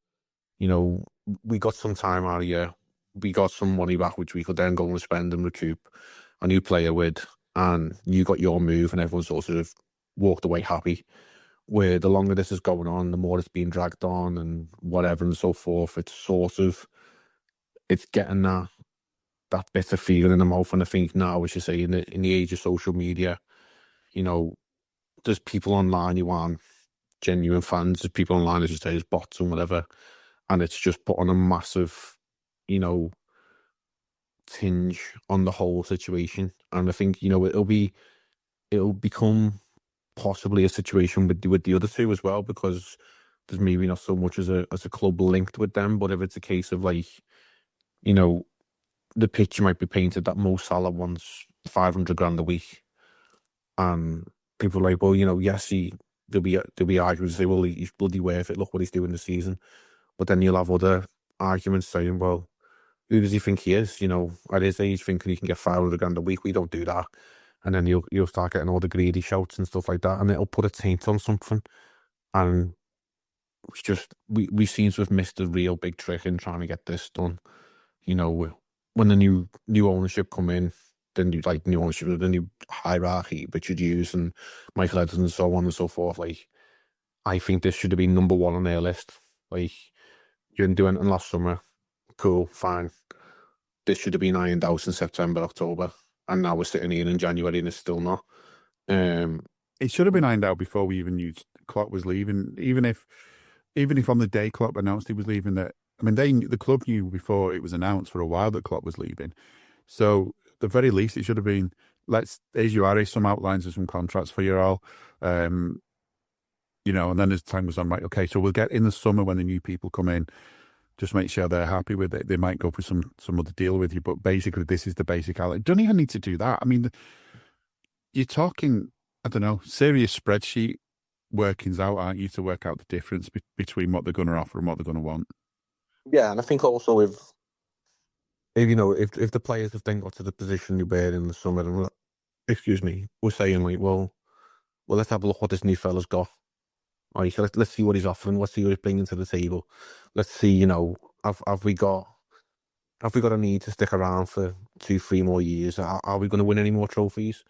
you know, we got some time out of here, we got some money back, which we could then go and spend and recoup a new player with, and you got your move, and everyone sort of walked away happy. Where the longer this is going on, the more it's being dragged on and whatever and so forth, it's getting that bitter feeling in the mouth. And I think now, as you say, in the age of social media, you know, there's people online who aren't genuine fans. There's people online, as you say, there's bots and whatever, and it's just put on a massive, you know, tinge on the whole situation. And I think, you know, it'll become possibly a situation with the other two as well, because there's maybe not so much as a club linked with them. But if it's a case of like, you know, the picture might be painted that Mo Salah wants 500 grand a week, and people are like, well, you know, yes, there'll be arguments to say, well, he's bloody worth it, look what he's doing this season. But then you'll have other arguments saying, well, who does he think he is? You know, at his age, thinking he can get 500 grand a week, we don't do that. And then you'll start getting all the greedy shouts and stuff like that, and it'll put a taint on something. And it's just we seem to have missed a real big trick in trying to get this done. You know, when the new ownership come in, then you like new ownership, the new hierarchy, Richard Hughes and Michael Edwards and so on and so forth. Like, I think this should have been number one on their list. Like, you didn't do anything last summer, cool, fine. This should have been ironed out in September, October. And now we're sitting here in January and it's still not. It should have been ironed out before we even knew Klopp was leaving. Even if on the day Klopp announced he was leaving, the club knew before it was announced for a while that Klopp was leaving. So at the very least, it should have been, here's you are, some outlines of some contracts for you all. You know, and then as time goes on, right, okay, so we'll get in the summer when the new people come in, just make sure they're happy with it. They might go for some other deal with you, but basically this is the basic outline. Don't even need to do that. I mean, you're talking, I don't know, serious spreadsheet workings out, aren't you, to work out the difference between what they're going to offer and what they're going to want. Yeah, and I think also if you know, if the players have then got to the position they were in the summer, and we're saying like, well, let's have a look what this new fella's got. All right, so let's see what he's offering. Let's see what he's bringing to the table. Let's see, you know, have we got have we got a need to stick around for 2-3 more years? Are we going to win any more trophies?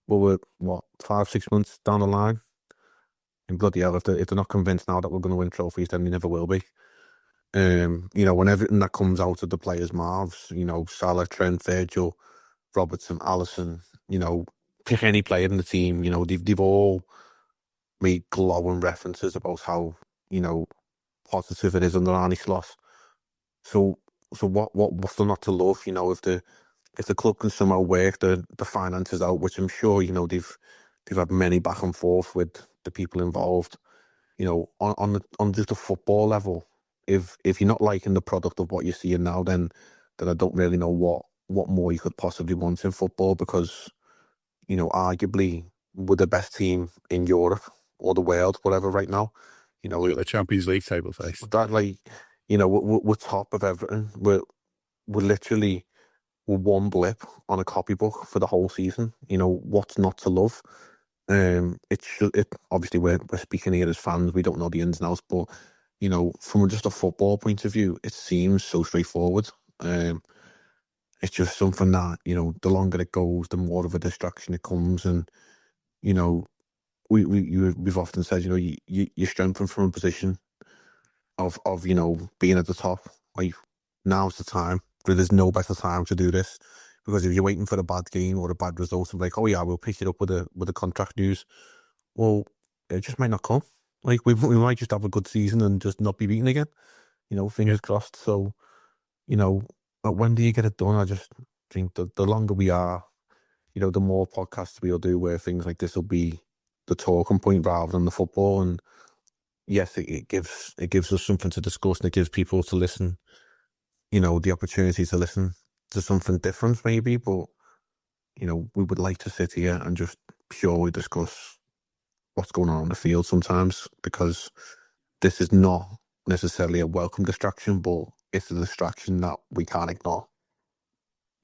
Well, we're, 5-6 months down the line? And bloody hell, if they're not convinced now that we're going to win trophies, then they never will be. When everything that comes out of the players' mouths, Salah, Trent, Virgil, Robertson, Alisson, pick any player in the team, they've all made glowing references about how, positive it is under Arne Slot. So what's there not to love? If the club can somehow work the finances out, which I'm sure, they've had many back and forth with the people involved, on just a football level, if you're not liking the product of what you're seeing now, then I don't really know what more you could possibly want in football, because, arguably we're the best team in Europe or the world, whatever, right now. Look at the Champions League table face. That, we're top of Everton. We're literally one blip on a copybook for the whole season. What's not to love? Obviously we're speaking here as fans. We don't know the ins and outs, but from just a football point of view, it seems so straightforward. It's just something that the longer it goes, the more of a distraction it comes, and we've often said you strengthen from a position of being at the top. Like, now's the time. There's no better time to do this, because if you're waiting for a bad game or a bad result and like, oh yeah, we'll pick it up with the contract news, well, it just might not come. Like, we might just have a good season and just not be beaten again. Fingers crossed. So, but when do you get it done? I just think that the longer we are, the more podcasts we'll do where things like this will be the talking point rather than the football. And yes, it gives us something to discuss, and it gives people to listen, the opportunity to listen to something different maybe, but we would like to sit here and just purely discuss what's going on the field sometimes, because this is not necessarily a welcome distraction, but it's a distraction that we can't ignore.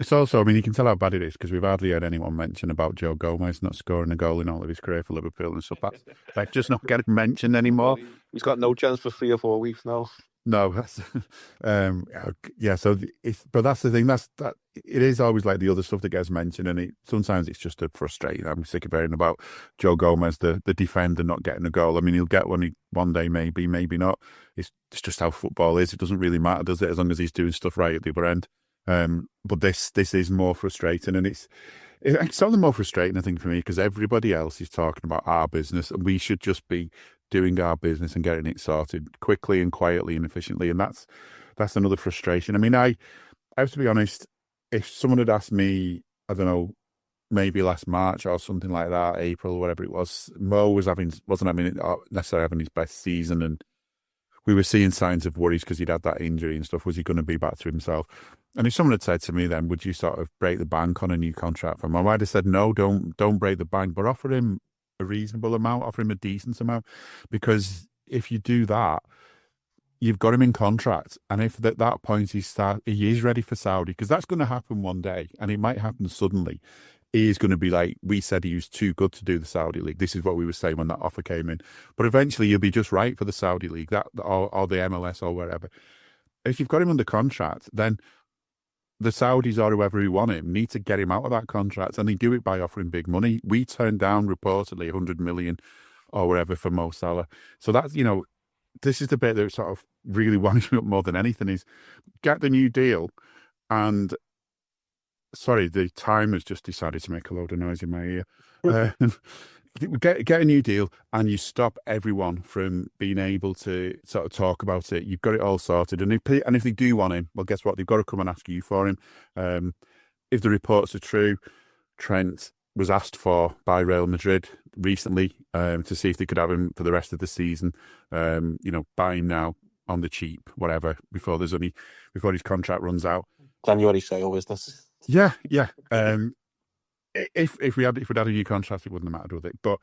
It's also, you can tell how bad it is, because we've hardly heard anyone mention about Joe Gomez not scoring a goal in all of his career for Liverpool and stuff. Like, just not getting mentioned anymore. He's got no chance for 3 or 4 weeks now. No, that's, yeah. So, but that's the thing. That it is always like the other stuff that gets mentioned, and sometimes it's just frustrating. I'm sick of hearing about Joe Gomez, the defender, not getting a goal. He'll get one day, maybe not. It's just how football is. It doesn't really matter, does it? As long as he's doing stuff right at the other end. But this is more frustrating, and it's only more frustrating, I think, for me, because everybody else is talking about our business, and we should just be doing our business and getting it sorted quickly and quietly and efficiently. And that's another frustration. I have to be honest, if someone had asked me, I don't know, maybe last March or something like that, April, whatever it was, Mo wasn't necessarily having his best season, and we were seeing signs of worries because he'd had that injury and stuff. Was he going to be back to himself? And if someone had said to me then, would you sort of break the bank on a new contract for him? I might have said, no, don't break the bank, but offer him a reasonable amount, offer him a decent amount, because if you do that, you've got him in contract, and if at that point he is ready for Saudi, because that's going to happen one day, and it might happen suddenly. He is going to be like, we said he was too good to do the Saudi League. This is what we were saying when that offer came in. But eventually you'll be just right for the Saudi League, or the MLS or wherever. If you've got him under contract, then the Saudis or whoever who want him need to get him out of that contract, and they do it by offering big money. We turned down reportedly 100 million or whatever for Mo Salah. So that's, this is the bit that sort of really winds me up more than anything, is get the new deal. And sorry, the timer's just decided to make a load of noise in my ear. Get a new deal, and you stop everyone from being able to sort of talk about it. You've got it all sorted, and if they do want him, well, guess what? They've got to come and ask you for him. If the reports are true, Trent was asked for by Real Madrid recently to see if they could have him for the rest of the season. Buy him now on the cheap, whatever, before his contract runs out. January sale business. Yeah. If we'd had a new contract, it wouldn't have mattered with it. But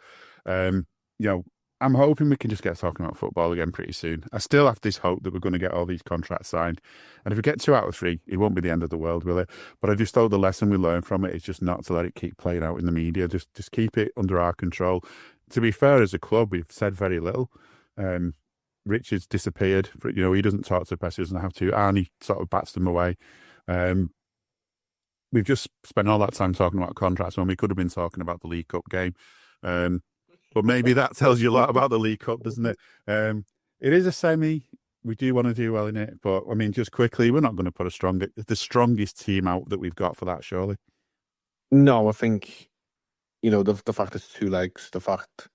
I'm hoping we can just get talking about football again pretty soon. I still have this hope that we're going to get all these contracts signed, and if we get 2 out of 3, it won't be the end of the world, will it? But I just hope the lesson we learn from it is just not to let it keep playing out in the media. Just keep it under our control. To be fair, as a club, we've said very little. Richard's disappeared. He doesn't talk to the press. He doesn't have to. Arne sort of bats them away. We've just spent all that time talking about contracts when we could have been talking about the League Cup game. But maybe that tells you a lot about the League Cup, doesn't it? It is a semi. We do want to do well in it. But, I mean, just quickly, we're not going to put the strongest team out that we've got for that, surely. No, I think, the fact it's 2 legs, the fact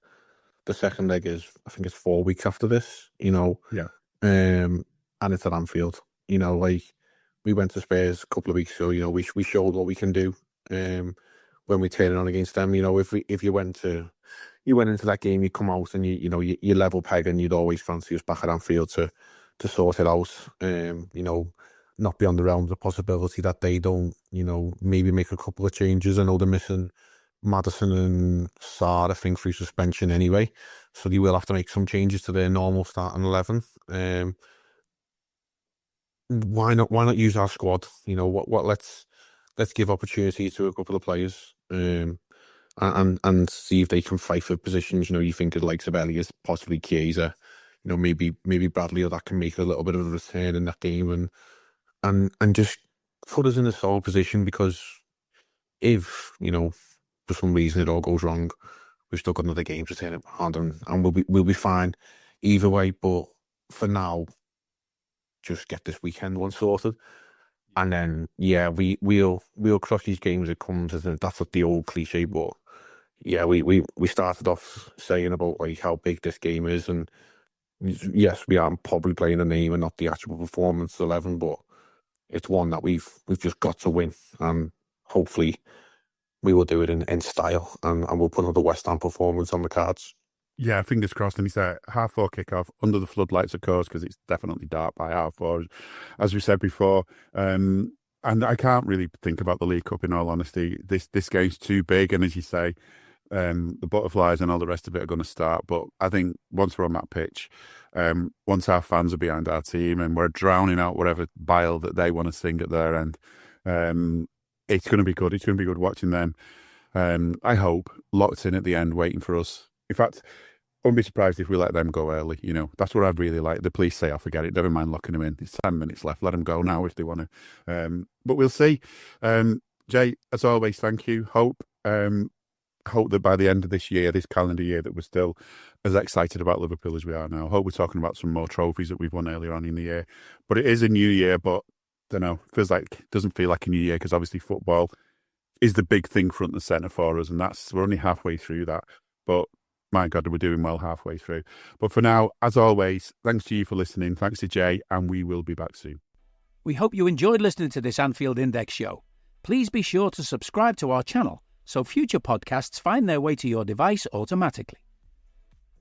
the second leg is, I think it's 4 weeks after this, Yeah. And it's at Anfield. We went to Spurs a couple of weeks ago, we showed what we can do when we turn it on against them. If you went into that game, you come out and you level peg, and you'd always fancy us back at Anfield to sort it out. Not beyond the realms of possibility that they don't, maybe make a couple of changes. I know they're missing Maddison and Sarr, I think, through suspension anyway, so they will have to make some changes to their normal starting 11. Why not use our squad? Let's give opportunity to a couple of players, and see if they can fight for positions. You think of the likes of Elliott, possibly Chiesa, maybe Bradley, or that can make a little bit of a return in that game, and just put us in a solid position, because if for some reason it all goes wrong, we've still got another game to turn it around, and we'll be fine either way. But for now, just get this weekend one sorted, and then we'll cross these games as it comes. That's what the old cliche, but we started off saying about how big this game is, and yes, we are probably playing the name and not the actual performance 11, but it's one that we've just got to win, and hopefully we will do it in style, and we'll put another West Ham performance on the cards. Yeah, fingers crossed. And it's a 4:30 kickoff under the floodlights, of course, because it's definitely dark by 4:30, as we said before. And I can't really think about the League Cup, in all honesty. This game's too big, and as you say, the butterflies and all the rest of it are going to start. But I think once we're on that pitch, once our fans are behind our team and we're drowning out whatever bile that they want to sing at their end, it's going to be good. It's going to be good watching them. I hope locked in at the end, waiting for us. In fact, I wouldn't be surprised if we let them go early. That's what I'd really like. The police say, "I forget it. Never mind locking them in. It's 10 minutes left. Let them go now if they want to." But we'll see. Jay, as always, thank you. Hope that by the end of this calendar year, that we're still as excited about Liverpool as we are now. Hope we're talking about some more trophies that we've won earlier on in the year. But it is a new year, but don't know. Doesn't feel like a new year, because obviously football is the big thing front and centre for us, and we're only halfway through that. But my God, we're doing well halfway through. But for now, as always, thanks to you for listening. Thanks to Jay, and we will be back soon. We hope you enjoyed listening to this Anfield Index show. Please be sure to subscribe to our channel so future podcasts find their way to your device automatically.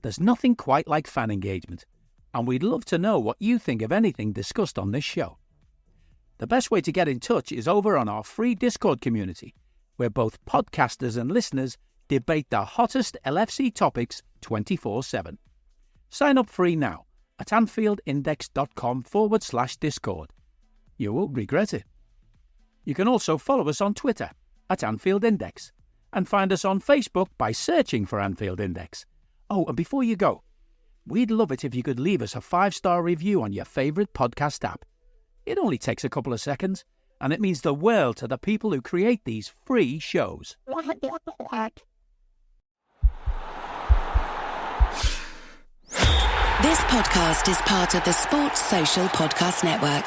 There's nothing quite like fan engagement, and we'd love to know what you think of anything discussed on this show. The best way to get in touch is over on our free Discord community, where both podcasters and listeners debate the hottest LFC topics 24/7. Sign up free now at AnfieldIndex.com/Discord. You won't regret it. You can also follow us on Twitter at Anfield Index, and find us on Facebook by searching for Anfield Index. Oh, and before you go, we'd love it if you could leave us a 5-star review on your favourite podcast app. It only takes a couple of seconds, and it means the world to the people who create these free shows. This podcast is part of the Sports Social Podcast Network.